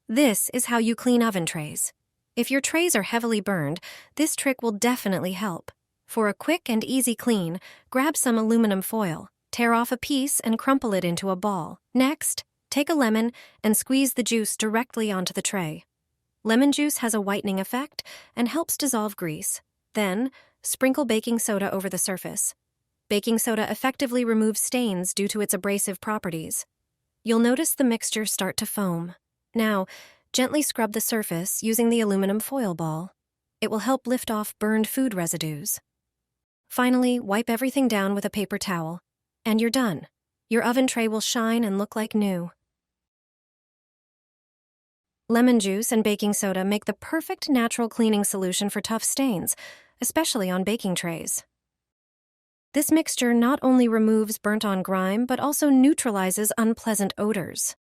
This is how you clean oven trays. If your trays are heavily burned, this trick will definitely help. For a quick and easy clean, grab some aluminum foil, tear off a piece and crumple it into a ball. Next, take a lemon and squeeze the juice directly onto the tray. Lemon juice has a whitening effect and helps dissolve grease. Then, sprinkle baking soda over the surface. Baking soda effectively removes stains due to its abrasive properties. You'll notice the mixture start to foam. Now, gently scrub the surface using the aluminum foil ball. It will help lift off burned food residues. Finally, wipe everything down with a paper towel, and you're done. Your oven tray will shine and look like new. Lemon juice and baking soda make the perfect natural cleaning solution for tough stains, especially on baking trays. This mixture not only removes burnt-on grime but also neutralizes unpleasant odors.